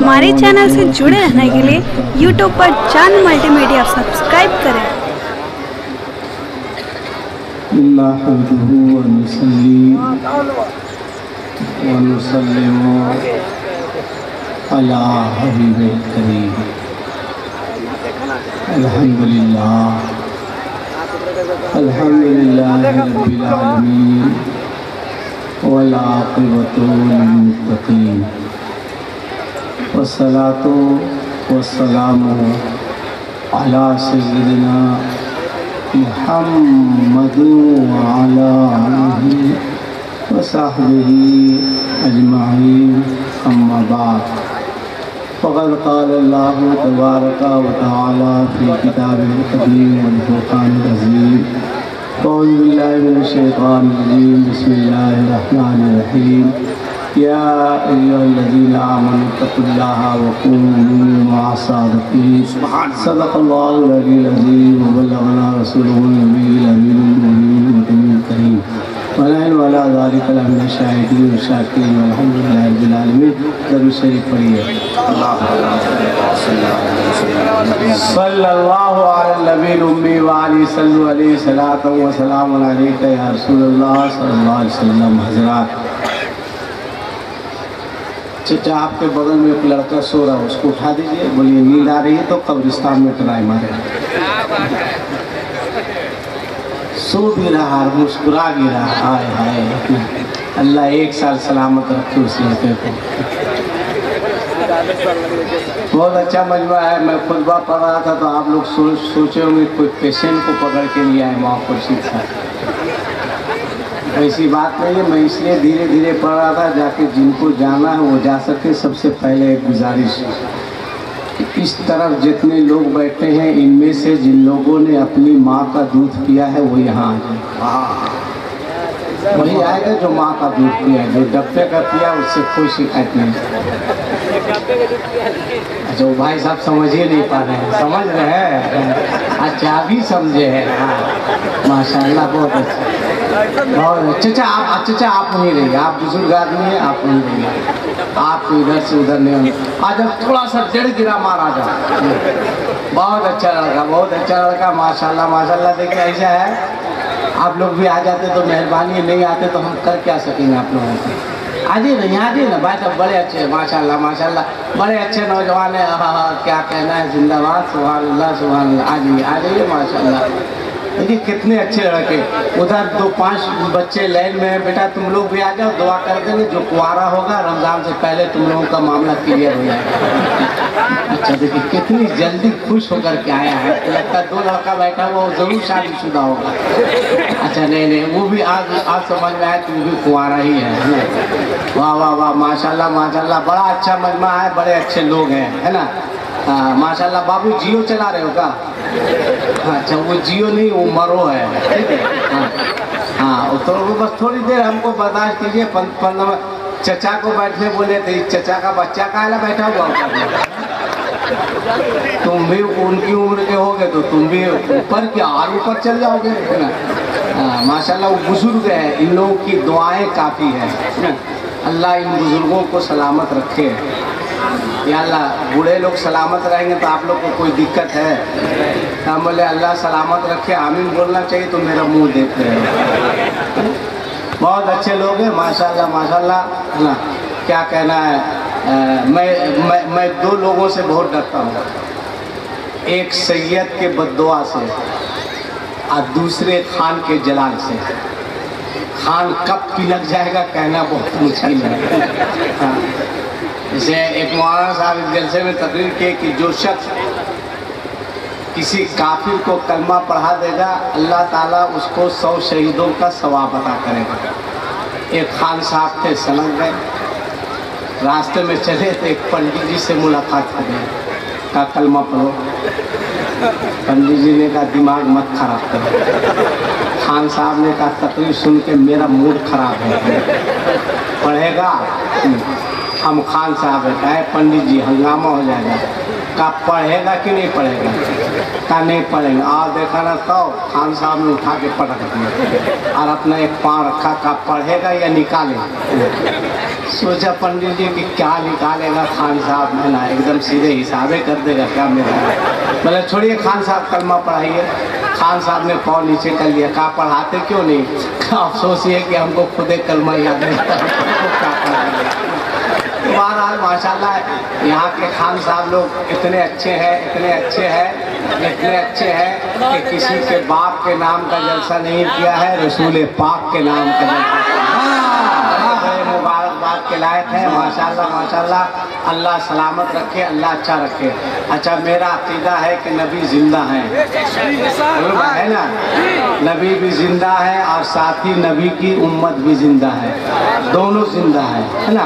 हमारे चैनल से जुड़े रहने के लिए यूट्यूब पर चांद मल्टीमीडिया सब्सक्राइब करें। नहमदुहु व नुसल्ली व नुसल्लिमु अला हबीबिल करीम। अल्हम्दुलिल्लाह रब्बिल आलमीन वल आक़िबतु लिल मुत्तक़ीन वस्सलातु वस्सलामु अला सय्यिदिना मुहम्मदु व अला आलिहि व सहबिहि अजमईन, अम्मा बाद। फ़क़द क़ाल अल्लाहु तबारक व तआला फ़ी किताबिहिल करीम वल फ़ुरक़ानिल अज़ीम। अऊज़ु बिल्लाहि मिनश शैतानिर रजीम। बिस्मिल्लाहिर रहमानिर रहीम। या अय्युहल्लज़ीना आमनू तक़ुल्लाहा व कूनू मअस सादिक़ीन। सदक़ल्लाहुल अलीयुल अज़ीम व बल्लगना रसूलुहुल नबियुल अमीनुल मुबीनुल करीम। वनहनु अला ज़ालिका लमिनश शाहिदीन व शाकिरीन वल्हम्दुलिल्लाहि रब्बिल आलमीन। दरूद शरीफ पढ़िए। सल्लल्लाहु अलैहि नबील उम्मी व आलिहि सल्लु अलैहि सलातु व सलामुन अलैका या रसूलल्लाह सल्लल्लाहु अलैहि वसल्लम। हज़रात, चाचा आपके बगल में एक लड़का सो रहा है, उसको उठा दीजिए। बोलिए नींद आ रही है तो कब्रिस्तान में ट्राई मारे। सो भी रहा, मुस्कुरा भी रहा। हाय हाय, अल्लाह एक साल सलामत रखे उस लड़के को। बहुत अच्छा मजमा है। मैं खुतबा पढ़ रहा था तो आप लोग सोचे होंगे कोई पेशेंट को पकड़ के लिया है वहाँ कुर्सी था। ऐसी बात नहीं है। मैं इसलिए धीरे धीरे पढ़ रहा था जाके जिनको जाना है वो जा सके। सबसे पहले एक गुजारिश, इस तरफ जितने लोग बैठे हैं इनमें से जिन लोगों ने अपनी माँ का दूध पिया है वो यहाँ आ जाए। वही आएगा जो माँ का दूध पिया है। जो डब्बे का पिया उससे कोई शिकायत नहीं। अच्छा, वो भाई साहब समझ ही नहीं पा रहे हैं। समझ रहे हैं? अच्छा, अभी समझे हैं। हाँ, माशाल्लाह, बहुत अच्छा, बहुत अच्छा। आप नहीं रहिए, आप बुजुर्ग आदमी हैं, आप नहीं रहिए। आप इधर से उधर नहीं होंगे। आज अब थोड़ा सा डेढ़ गिरा मारा जाए। बहुत अच्छा लड़का, बहुत अच्छा लड़का, माशाल्लाह माशाल्लाह। देखिए ऐसा है, आप लोग भी आ जाते तो मेहरबानी, नहीं आते तो हम कर क्या सकेंगे आप लोगों को। आजिए नहीं, आजिए ना भाई साहब, बड़े अच्छे माशाल्लाह माशाल्लाह, बड़े अच्छे नौजवान हैं। क्या कहना है, जिंदाबाद, सुभान अल्लाह सुभान अल्लाह। आ जाइए माशाल्लाह। देखिए कितने अच्छे लड़के। उधर 2-5 बच्चे लाइन में हैं। बेटा तुम लोग भी आ जाओ, दुआ कर देंगे। जो कुंवारा होगा रमजान से पहले तुम लोगों का मामला क्लियर हो जाएगा। अच्छा, देखिए कितनी जल्दी खुश होकर के आया है। लगता है 2 लड़का बैठा हुआ वो जरूर शादीशुदा होगा। अच्छा, नहीं, वो भी आज समझ में आया कि वो भी कुंवारा ही है। वाह वाह वाह, माशाल्लाह माशाल्लाह, बड़ा अच्छा मजमा है, बड़े अच्छे लोग हैं, है ना। माशाल्लाह। बाबू जियो चला रहे हो क्या? अच्छा, वो जियो नहीं, वो मरो है। ठीक है, हाँ, तो बस थोड़ी देर हमको बर्दाश्त कीजिए। 15 चचा को बैठने बोले थे, चचा का बच्चा काला बैठा हुआ। तुम भी उनकी उम्र के होगे तो तुम भी ऊपर क्या और ऊपर चल जाओगे, है ना। माशाल्लाह, वो बुजुर्ग है, इन लोगों की दुआएं काफ़ी है। अल्लाह इन बुजुर्गों को सलामत रखे। या अल्लाह, बूढ़े लोग सलामत रहेंगे तो आप लोग को कोई दिक्कत है? हम बोले अल्लाह सलामत रखे, आमीन बोलना चाहिए तो मेरा मुंह देख रहे हो। बहुत अच्छे लोग हैं माशाल्लाह माशाल्लाह, है ना। क्या कहना है, मैं 2 लोगों से बहुत डरता हूँ। एक सैयद के बद्दुआ से और दूसरे खान के जलाल से। खान कब पिलक जाएगा कहना बहुत मुश्किल है। जैसे एक मौलाना साहब इस जलसे में तकरीर किए कि जो शख्स किसी काफिर को कलमा पढ़ा देगा अल्लाह ताला उसको 100 शहीदों का सवाब अता करेगा। एक खान साहब थे, सनक गए, रास्ते में चले तो एक पंडित जी से मुलाकात हो गई। का कलमा पढ़ो। पंडित जी ने कहा दिमाग मत खराब करो। खान साहब ने कहा तकरीर सुन के मेरा मूड खराब है, पढ़ेगा? हम खान साहब है, कहे पंडित जी हंगामा हो जाएगा। का पढ़ेगा कि नहीं पढ़ेगा? का नहीं पढ़ेगा। और देखा ना तो खान साहब ने उठा के पटक दिया और अपना एक पाँव रखा, का पढ़ेगा या निकालेगा? सोचा पंडित जी कि क्या निकालेगा खान साहब में ना, एकदम सीधे हिसाबे कर देगा क्या मेरा। बोले छोड़िए खान साहब कलमा पढ़ाइए। खान साहब ने पाँव नीचे कर लिया। कहा पढ़ाते क्यों नहीं? अफसोस ये कि हमको खुदे कलमा याद नहीं था। बहरहाल माशाल्लाह यहाँ के खान साहब लोग इतने अच्छे हैं, इतने अच्छे हैं, इतने अच्छे हैं कि किसी के बाप के नाम का जलसा नहीं किया है, रसूल पाक के नाम का जलसा। बड़े मुबारकबाद के लायक है माशाल्लाह माशाल्लाह। अल्लाह सलामत रखे, अल्लाह अच्छा रखे। अच्छा मेरा अकीदा है कि नबी जिंदा है ना, नबी भी जिंदा है और साथ ही नबी की उम्मत भी जिंदा है, दोनों जिंदा है ना।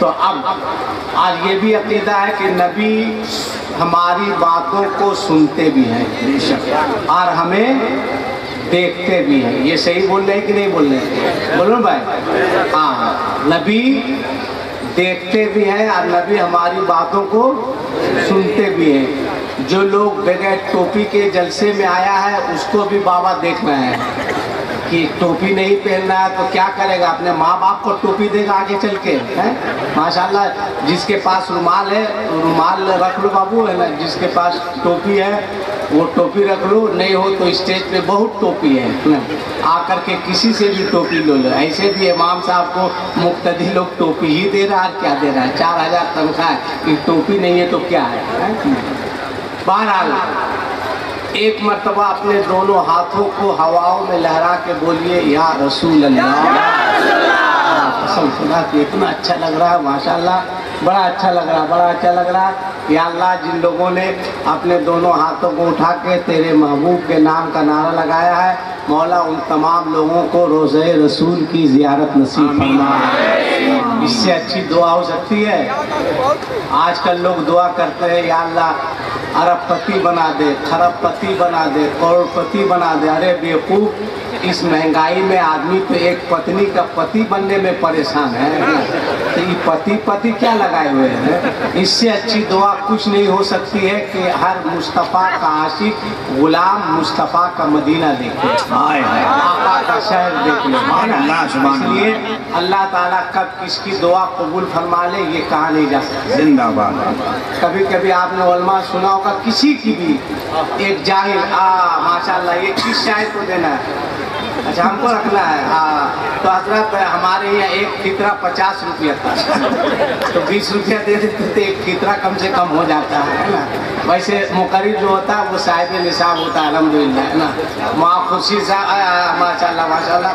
तो अब आज ये भी अकीदा है कि नबी हमारी बातों को सुनते भी हैं बेशक, और हमें देखते भी हैं। ये सही बोल रहे हैं कि नहीं बोल रहे हैं? बोलो भाई। हाँ, नबी देखते भी हैं और नबी हमारी बातों को सुनते भी हैं। जो लोग बगैर टोपी के जलसे में आया है उसको भी बाबा देखना है कि टोपी नहीं पहनना है तो क्या करेगा? अपने माँ बाप को टोपी देगा आगे चल के, है माशाल्लाह। जिसके पास रुमाल है रुमाल रख लो बाबू, है ना। जिसके पास टोपी है वो टोपी रख लो, नहीं हो तो स्टेज पे बहुत टोपी है, आकर के किसी से भी टोपी लो लो। ऐसे भी इमाम साहब को मुक्तदी लोग टोपी ही दे रहा है, क्या दे रहा है? 4000 तनख्वाह है कि टोपी नहीं है तो क्या है? बहरहाल एक मर्तबा अपने दोनों हाथों को हवाओं में लहरा के बोलिए या रसूल अल्लाह। कसम खुदा की इतना अच्छा लग रहा है माशाल्लाह, बड़ा अच्छा लग रहा है, बड़ा अच्छा लग रहा है। या अल्लाह जिन लोगों ने अपने दोनों हाथों को उठा के तेरे महबूब के नाम का नारा लगाया है, मौला उन तमाम लोगों को रोज़े रसूल की ज़ियारत नसीब फरमा। इससे अच्छी दुआ हो सकती है? आजकल लोग दुआ करते हैं या अल्लाह अरबपति बना दे, खरबपति बना दे, करोड़पति बना दे। अरे बेवकूफ़, इस महंगाई में आदमी तो एक पत्नी का पति बनने में परेशान है, तो ये पति क्या लगाए हुए हैं? इससे अच्छी दुआ कुछ नहीं हो सकती है कि हर मुस्तफ़ा का आशिक गुलाम मुस्तफ़ा का मदीना देखे, आका का शहर देखे। इसलिए अल्लाह ताला कब किसकी दुआ कबूल फरमा ले ये कहा नहीं जा सकता। जिंदाबाद। कभी कभी आपने उलमा सुना होगा किसी की भी एक जाहिल माशाल्लाह ये किस शायर को देना है? अच्छा हमको रखना है। तो हजरत हमारे यहाँ एक फितरा 50 रुपया था, तो 20 रुपया दे देते तो एक फितरा कम से कम हो जाता है ना। वैसे मुकर्रिर जो होता है वो साहिब निसाब होता है अल्हम्दुलिल्लाह, है ना। माँ खुर्शीद साहब माशाल्लाह माशाल्लाह।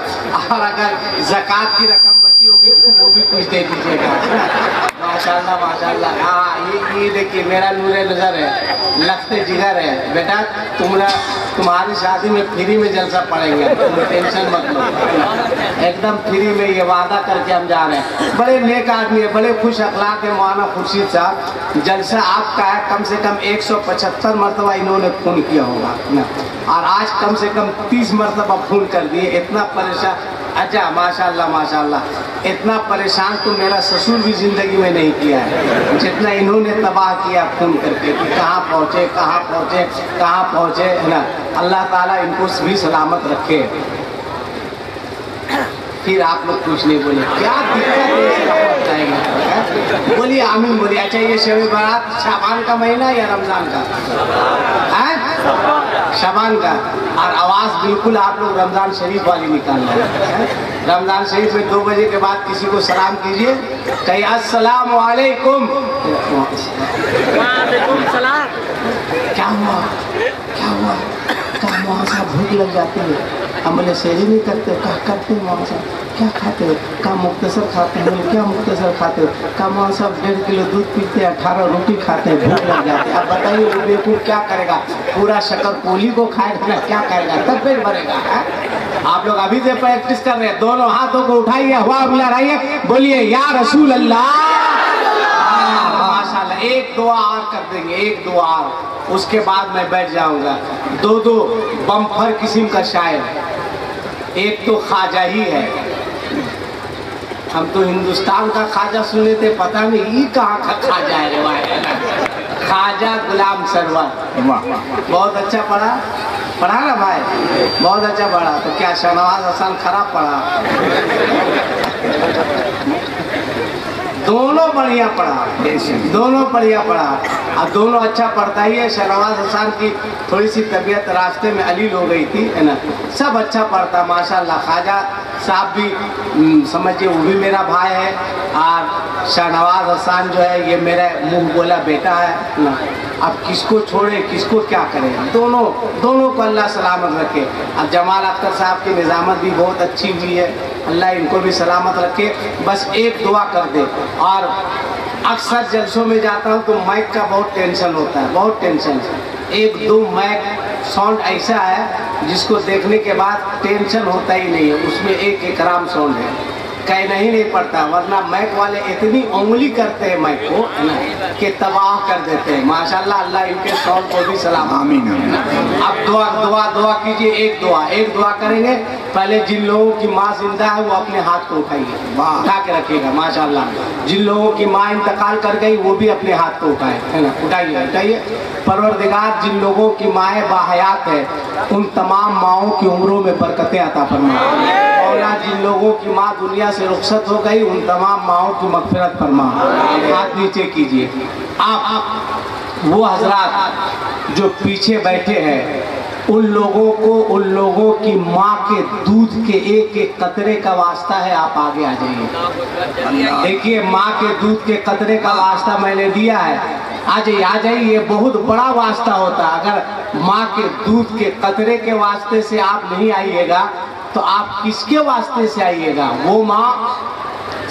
और अगर ज़कात की रकम बची होगी तो वो भी कुछ दे दीजिएगा माशाल्लाह माशाल्लाह। हाँ ये देखिए मेरा नूरे नज़र है, लखते जिगर है बेटा। तुम्हारी शादी में फ्री में जलसा पड़ेंगे, तुम टेंशन मत लो, एकदम फ्री में। ये वादा करके हम जा रहे हैं। बड़े नेक आदमी है, बड़े खुश अखलाक है मौलाना खुर्शीद साहब। जलसा आपका है, कम से कम 175 मरतबा इन्होंने फ़ोन किया होगा ना, और आज कम से कम 30 मरतबा फ़ोन कर दिए। इतना परेशान, अच्छा माशाल्लाह माशाल्लाह। इतना परेशान तो मेरा ससुर भी ज़िंदगी में नहीं किया है जितना इन्होंने तबाह किया फ़ोन करके कि कहाँ पहुँचे कहाँ पहुँचे कहाँ पहुँचे, है ना। अल्लाह ताला इनको भी सलामत रखे। फिर आप लोग कुछ नहीं बोले, क्या दिक्कत है इस रहमत जाएगा? बोलिए आमीन बोलिए। अच्छा ये शब बारात शाबान का महीना या रमज़ान का है? शाबान का। और आवाज़ बिल्कुल आप लोग रमज़ान शरीफ वाली निकाल रहे हैं। रमज़ान शरीफ में 2 बजे के बाद किसी को सलाम कीजिए, कहिए अस्सलामु अलैकुम। क्या हुआ क्या हुआ? कहा वहाँ साहब भूख लग जाती है। हम बोले सेहरी नहीं करते? कहा करते हैं वहाँ साहब। क्या खाते हो? कहा मुख्तसर खाते हैं। बोले क्या मुख्तसर खाते हो? कहा वहाँ साहब 1.5 किलो दूध पीते हैं, 18 रोटी खाते हैं, भूख लग जाती है। अब बताइए वो बेवकूफ़ क्या करेगा? पूरा शक्कर पोली को खाएगा ना, क्या करेगा? तब पेट भरेगा है? आप लोग अभी से प्रैक्टिस कर रहे हैं। दोनों हाथों को उठाइए, हुआ लहराइए, बोलिए या रसूल अल्लाह। माशाल्लाह। एक दुआ और कर देंगे, एक दुआ और, उसके बाद मैं बैठ जाऊंगा। 2 बम्फर किस्म का शायर, एक तो ख्वाजा ही है। हम तो हिंदुस्तान का ख्वाजा सुने थे, पता नहीं ये कहाँ का ख्वाजा है रे भाई। ख्वाजा गुलाम सरवर। बहुत अच्छा पढ़ा ना भाई, बहुत अच्छा पढ़ा। तो क्या शाहनवाज हसन खराब पढ़ा? दोनों बढ़िया पढ़ा, दोनों बढ़िया पढ़ा। अब दोनों अच्छा पढ़ता ही है। शाहनवाज हसन की थोड़ी सी तबीयत रास्ते में अलील हो गई थी, है ना। सब अच्छा पढ़ता माशाल्लाह। ख्वाजा साहब भी समझिए वो भी मेरा भाई है, और शाहनवाज हसन जो है ये मेरा मुंह बोला बेटा है ना। अब किसको छोड़े, किसको क्या करें? दोनों को अल्लाह सलामत रखे। अब जमाल अख्तर साहब की निज़ामत भी बहुत अच्छी हुई है, अल्लाह इनको भी सलामत रखे। बस एक दुआ कर दे। और अक्सर जलसों में जाता हूँ तो माइक का बहुत टेंशन होता है, बहुत टेंशन। एक दो माइक साउंड ऐसा है जिसको देखने के बाद टेंशन होता ही नहीं है। उसमें एक इकराम साउंड है, कहना ही नहीं पड़ता, वरना माइक वाले इतनी उंगली करते हैं माइक को कि तबाह कर देते हैं। माशाल्लाह, अल्लाह इनके साउंड को भी सलाम। आमीन। अब दुआ कीजिए। एक दुआ करेंगे। पहले जिन लोगों की माँ जिंदा है वो अपने हाथ को उठाइए, उठा के रखिएगा माशाल्लाह। जिन लोगों की माँ इंतकाल कर गई वो भी अपने हाथ को उठाए, है ना, उठाइए। परवरदिगार जिन लोगों की माएँ बाहयात है उन तमाम माओं की उम्रों में बरकतें अता फरमा। मौला जिन लोगों की माँ दुनिया से रुखसत हो गई उन तमाम माओं की मगफिरत फरमा। हाथ नीचे कीजिए। आप वो हजरात जो पीछे बैठे हैं उन लोगों की माँ के दूध के एक एक कतरे का वास्ता है, आप आगे आ जाइए। देखिए, माँ के दूध के कतरे का वास्ता मैंने दिया है, आ जाइए। ये बहुत बड़ा वास्ता होता है। अगर माँ के दूध के कतरे के वास्ते से आप नहीं आइएगा तो आप किसके वास्ते से आइएगा? वो माँ,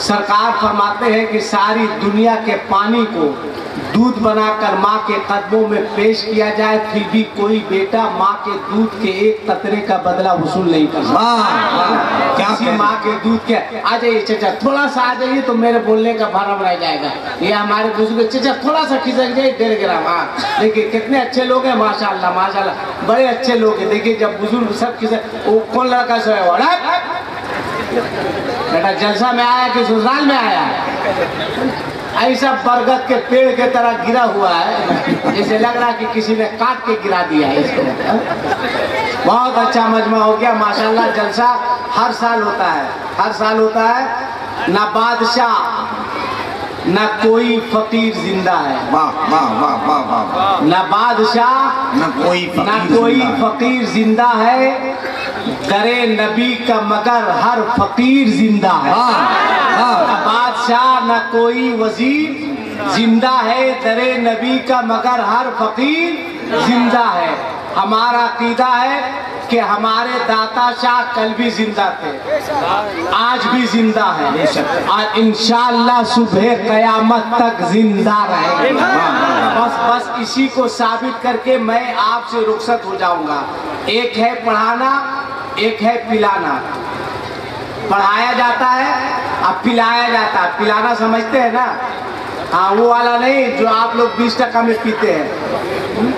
सरकार फरमाते हैं कि सारी दुनिया के पानी को दूध बनाकर माँ के कदमों में पेश किया जाए, फिर भी कोई बेटा माँ के दूध के एक कतरे का बदला वसूल नहीं कर सकता। किसी माँ के दूध के। आ जाइए चाचा, थोड़ा सा आ जाइए तो मेरे बोलने का भरम रह जाएगा। ये हमारे बुजुर्ग, चाचा थोड़ा सा खिसक जाइए, 1.5 ग्राम। हाँ, देखिए कितने अच्छे लोग हैं माशाल्लाह, माशाल्लाह, बड़े अच्छे लोग हैं। देखिए जब बुजुर्ग सब खिसक, वो कौन लड़का सोया हुआ बेटा, जलसा में आया कि ससुराल में आया? ऐसा बरगद के पेड़ के तरह गिरा हुआ है, जैसे लग रहा कि किसी ने काट के गिरा दिया है इसको। बहुत अच्छा मजमा हो गया माशाल्लाह। जलसा हर साल होता है, हर साल होता है। ना बादशाह ना कोई फकीर जिंदा है। वाह वाह वाह वाह वाह। ना बादशाह ना कोई फकीर जिंदा है, दरे नबी का मगर हर फकीर जिंदा है। बादशाह न कोई वजीर जिंदा है, दरे नबी का मगर हर फकीर जिंदा है। हमारा अकीदा है कि हमारे दाता शाह कल भी जिंदा थे, आज भी जिंदा है, और इंशाअल्लाह सुबह कयामत तक जिंदा रहेंगे। बस इसी को साबित करके मैं आपसे रुखसत हो जाऊंगा। एक है पढ़ाना, एक है पिलाना। पढ़ाया जाता है, अब पिलाया जाता है। पिलाना समझते हैं ना? हाँ, वो वाला नहीं जो आप लोग 20 टका में पीते हैं,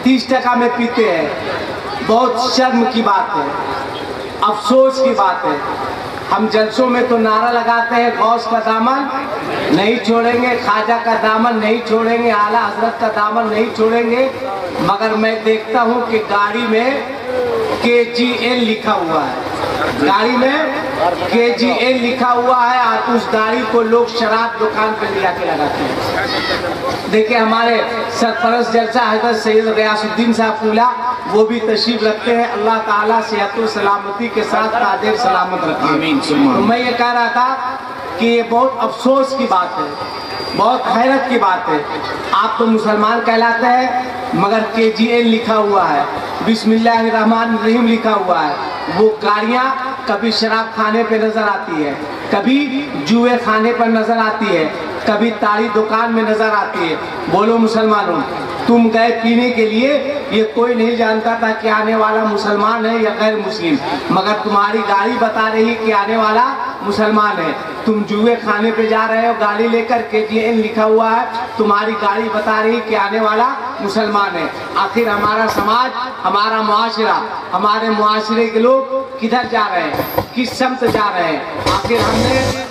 30 टका में पीते हैं। बहुत शर्म की बात है, अफसोस की बात है। हम जलसों में तो नारा लगाते हैं गौस का दामन नहीं छोड़ेंगे, ख्वाजा का दामन नहीं छोड़ेंगे, आला हजरत का दामन नहीं छोड़ेंगे, मगर मैं देखता हूँ कि गाड़ी में KGN लिखा हुआ है, गाड़ी में KGN लिखा हुआ है, और उस गाड़ी को लोग शराब दुकान पे ले जाके लगाते हैं। देखिए हमारे सरपरस्त जलसा हजरत सैयद गयासुद्दीन साहब पूला, वो भी तशरीफ रखते हैं। अल्लाह ताला सेहत और सलामती के साथ कादिर सलामत रखे। आमीन। तो मैं ये कह रहा था कि ये बहुत अफसोस की बात है, बहुत हैरत की बात है। आप तो मुसलमान कहलाते हैं मगर KGN लिखा हुआ है, बिस्मिल्लाहिर्रहमानिर्रहीम लिखा हुआ है। वो गाड़ियाँ कभी शराब खाने पे नजर आती है, कभी जुए खाने पर नजर आती है, कभी ताड़ी दुकान में नजर आती है। बोलो मुसलमानों, तुम गए पीने के लिए, ये कोई नहीं जानता था कि आने वाला मुसलमान है या गैर मुस्लिम, मगर तुम्हारी गाड़ी बता रही कि आने वाला मुसलमान है। तुम जुए खाने पे जा रहे हो गाड़ी लेकर, KGN लिखा हुआ है, तुम्हारी गाड़ी बता रही कि आने वाला मुसलमान है। आखिर हमारा समाज, हमारा मुआशरा, हमारे मुआशरे के लोग किधर जा रहे हैं, किस समत जा रहे हैं? आखिर हमने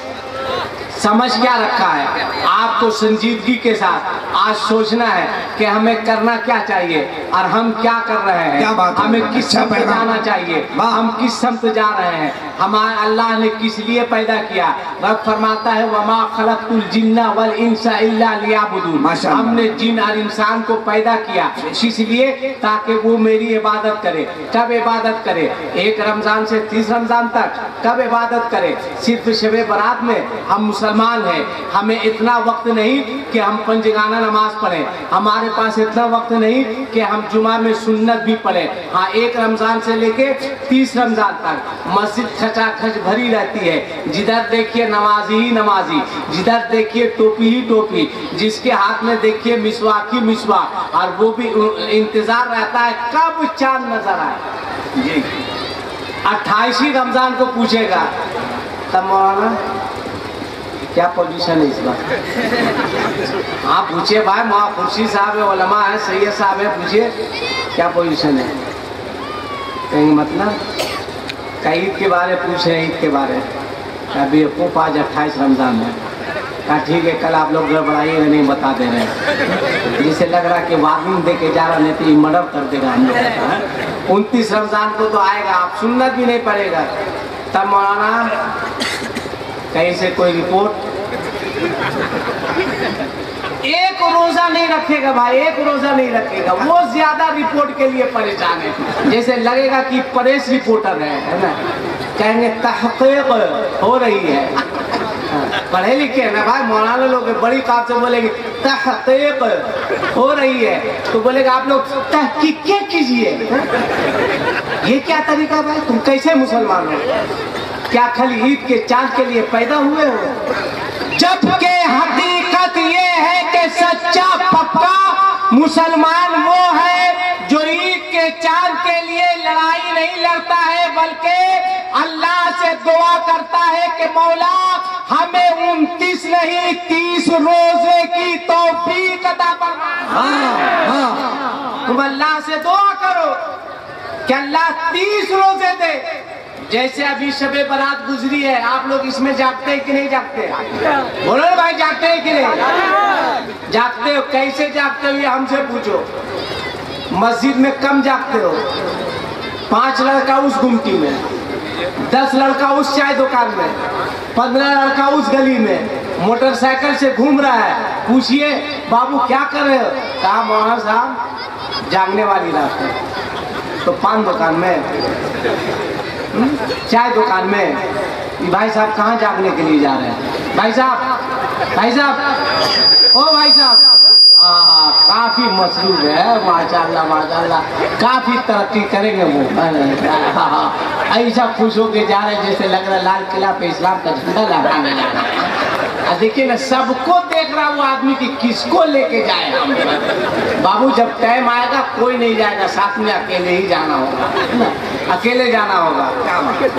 समझ क्या रखा है? आपको संजीदगी के साथ आज सोचना है कि हमें करना क्या चाहिए और हम क्या कर रहे हैं, क्या बात है? हमें किस अच्छा समत जाना चाहिए, हम किस समत जा रहे हैं, हमारे अल्लाह ने किस लिए पैदा किया। रब फरमाता है वमा खलक़तुल जिन्ना वल इंसा इल्ला लियाबुदून, माशाअल्लाह। हमने जिन और इंसान को पैदा किया इसलिए ताकि वो मेरी इबादत करे। कब इबादत करे? एक रमजान से 30 रमजान तक। कब इबादत करे? सिर्फ शबे बारात में। हम मुसलमान हैं, हमें इतना वक्त नहीं कि हम पंजगाना नमाज पढ़ें, हमारे पास इतना वक्त नहीं कि हम जुमा में सुन्नत भी पढ़ें। हाँ, एक रमजान से लेके 30 रमजान तक मस्जिद खचाखच भरी रहती है। जिधर देखिए नमाजी ही नमाजी, जिधर देखिए टोपी ही टोपी, जिसके हाथ में देखिए मिसवाक ही मिसवाक, और वो भी इंतजार रहता है कब चांद नजर आए। जी 28 रमजान को पूछेगा तब मौलाना क्या पोजीशन है इस बात? हाँ पूछिए भाई, वहाँ खुर्शी साहब है, उलमा है, सैयद साहब है, पूछिए क्या पोजीशन है। कहेंगे मतलब ईद के बारे पूछ रहे हैं, ईद के बारे अभी खूब आज 28 रमजान है। कहा ठीक है, कल आप लोग गड़बड़ाइएगा नहीं, बता दे रहे हैं। जिसे लग रहा है कि वार्निंग दे के जा रहा, नहीं तो ये मर्डर कर देगा हम लोग। 29 रमजान को तो आएगा, आप सुन्नत भी नहीं पड़ेगा। तब मौलाना कहीं से कोई रिपोर्ट, एक रोजा नहीं रखेगा भाई, एक रोजा नहीं रखेगा, वो ज्यादा रिपोर्ट के लिए परेशान है। जैसे लगेगा कि प्रेस रिपोर्टर है ना, कहेंगे तहकीक हो रही है। पढ़े लिखे है ना भाई, मौलाना लोग बड़ी काफ से बोलेंगे तहकीक हो रही है, तो बोलेगा आप लोग तहकीक कीजिए। ये क्या तरीका भाई? तुम कैसे मुसलमान हो? क्या खाली ईद के चांद के लिए पैदा हुए हो? जबकि हकीकत ये है कि सच्चा पक्का मुसलमान वो है जो ईद के चांद के लिए लड़ाई नहीं लड़ता है, बल्कि अल्लाह से दुआ करता है कि मौला हमें 29 नहीं 30 रोजे की तौफीक अता फरमा। तुम अल्लाह से दुआ करो कि अल्लाह 30 रोजे दे। जैसे अभी शबे बारात गुजरी है, आप लोग इसमें जागते हैं कि नहीं जागते? बोलो ना भाई, जागते हैं कि नहीं जागते हो? कैसे जागते हो ये हमसे पूछो। मस्जिद में कम जागते हो, 5 लड़का उस गुमटी में, 10 लड़का उस चाय दुकान में, 15 लड़का उस गली में मोटरसाइकिल से घूम रहा है। पूछिए बाबू क्या कर रहे हो? कहा मौलाना साहब जागने वाली रात है। तो पान दुकान में, चाय दुकान में, भाई साहब कहाँ जागने के लिए जा रहे हैं? भाई साहब, भाई साहब, ओ भाई साहब, काफी मसरूफ है, माशाल्लाह माशाल्लाह, काफी तरक्की करेंगे वो। ऐसा खुश होके जा रहे हैं जैसे लग रहा है लाल किला पे इस्लाम का झंडा लहराने जा रहा है। देखिए ना, सबको देख रहा वो आदमी कि किसको लेके जाए। बाबू जब टाइम आएगा कोई नहीं जाएगा, साथ में अकेले ही जाना होगा, अकेले जाना होगा।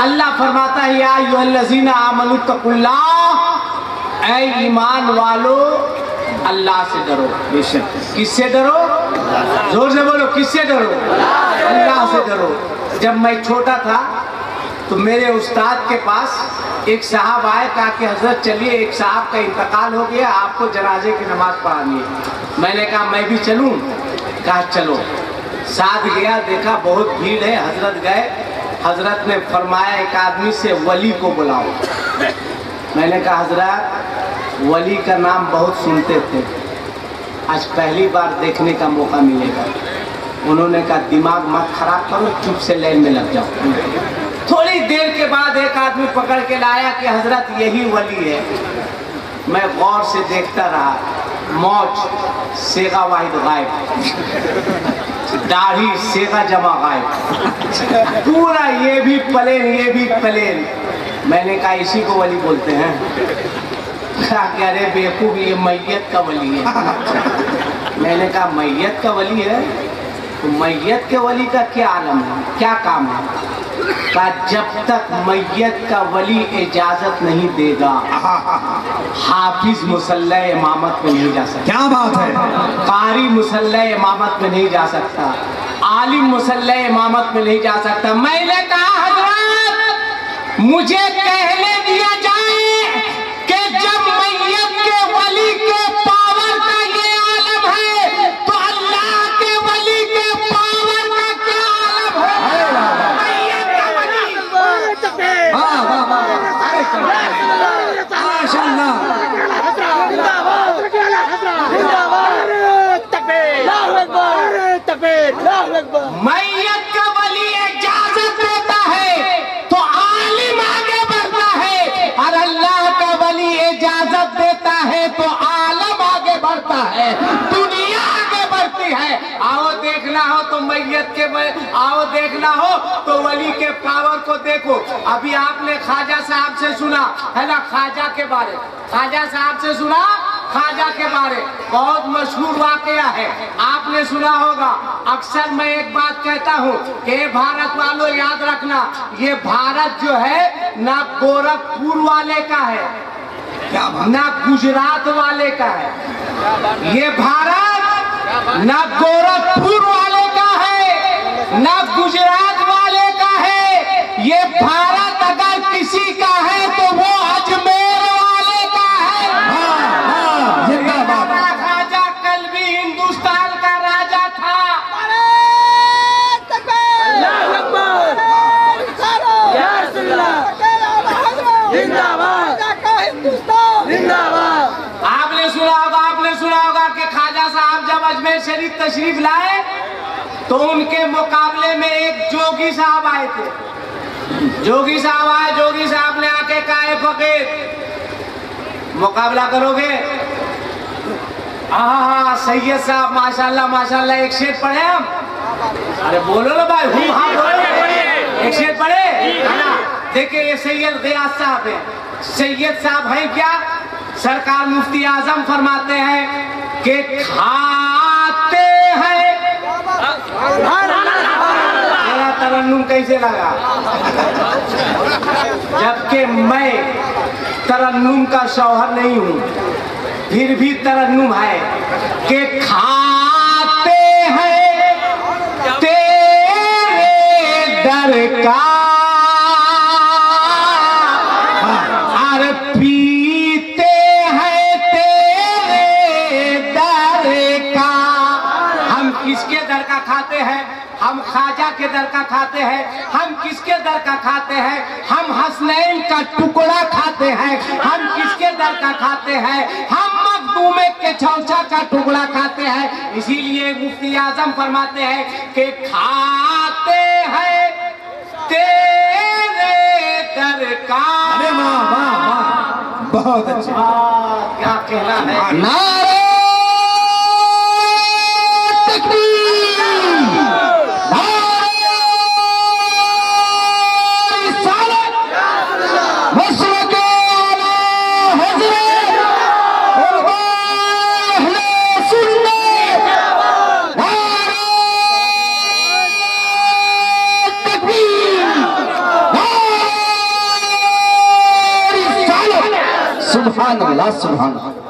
अल्लाह फरमाता है या अय्युहल्लज़ीना आमनू तक़ुल्लाह, ऐ ईमान वालो अल्लाह से डरो। बेशक किससे डरो? जोर से बोलो, किससे डरो? अल्लाह से डरो। जब मैं छोटा था तो मेरे उस्ताद के पास एक साहब आए, कहा कि हजरत चलिए एक साहब का इंतकाल हो गया, आपको जनाजे की नमाज पढ़ानी है। मैंने कहा मैं भी चलूं? कहा चलो। साथ गया, देखा बहुत भीड़ है, हजरत गए। हजरत ने फरमाया एक आदमी से वली को बुलाओ। मैंने कहा हजरत वली का नाम बहुत सुनते थे, आज पहली बार देखने का मौका मिलेगा। उन्होंने कहा दिमाग मत खराब करो, चुप से लाइन में लग जाओ। थोड़ी देर के बाद एक आदमी पकड़ के लाया कि हजरत यही वली है। मैं गौर से देखता रहा, मौज सेगा वाहिद गायब, दाढ़ी सेगा जमा गायब, पूरा ये भी प्लेन ये भी प्लेन। मैंने कहा इसी को वली बोलते हैं? कहा कि अरे बेवकूफ ये मैयत का वली है। मैंने कहा मैयत का वली है? तो मैयत के वली का क्या आलम है, क्या काम है? कहा जब तक मैयत का वली इजाजत नहीं देगा हाफिज मुसल्ला इमामत में नहीं जा सकता। क्या बात है? कारी मुसल्ला इमामत में नहीं जा सकता, आलिम मुसल्ला इमामत में नहीं जा सकता। मैंने कहा हजरत मुझे कहने दिया जाए कि जब मैयत का वली इजाजत देता है तो आलिम आगे बढ़ता है, और अल्लाह का वली इजाजत देता है तो आलम आगे बढ़ता है, दुनिया आगे बढ़ती है। आओ देखना हो तो मैयत के आओ देखना हो तो वली के पावर को देखो। अभी आपने ख्वाजा साहब से सुना है ना, ख्वाजा के बारे, ख्वाजा साहब से सुना ख्वाजा के बारे, बहुत मशहूर वाकया है, आपने सुना होगा। अक्सर मैं एक बात कहता हूँ कि भारत वालों याद रखना, ये भारत जो है ना गोरखपुर वाले का है, ना गुजरात वाले का है। ये भारत ना गोरखपुर वाले का है, ना गुजरात वाले का है। ये भारत अगर किसी का है तो वो अजमेर वाले का है। हमारा ख्वाजा कल भी हिंदुस्तान का राजा था। आपने सुना होगा कि ख्वाजा साहब जब अजमेर शरीफ तशरीफ लाए तो उनके मुकाबले में एक जोगी साहब आए थे। जोगी साहब आए, जोगी साहब ने आके कहा, फकीर मुकाबला करोगे? हाँ सैयद साहब माशाल्लाह माशाल्लाह, एक शेर पढ़े हम। अरे बोलो ना भाई, हाँ बोलो, एक शेर पढ़े है ना। देखिए ये सैयद गयास साहब है, सैयद साहब हैं क्या? सरकार मुफ्ती आजम फरमाते हैं कि खाते हैं। मेरा तरन्नुम कैसे लगा? जबकि मैं तरन्नुम का शौहर नहीं हूँ, फिर भी तरन्नुम है कि खाते हैं तेरे दर का और पीते हैं तेरे दर का। हम किसके दर का खाते हैं? हम ख्वाजा के दर का खाते हैं। हम किसके दर का खाते हैं? हम हसनैन का टुकड़ा खाते हैं। हम किसके दर का खाते हैं? हम मखदूमे के चौचा का टुकड़ा खाते हैं। इसीलिए मुफ्ती आजम फरमाते हैं कि खाते हैं तेरे दर का। अरे वाह वाह वाह, बहुत अच्छा, क्या कहना है। नारे तकबीर, नारे रिसालत, मसलके आला हज़रत अहले सुन्नत, नारे तकबीर, नारे रिसालत। सुभान अल्लाह, सुभान अल्लाह।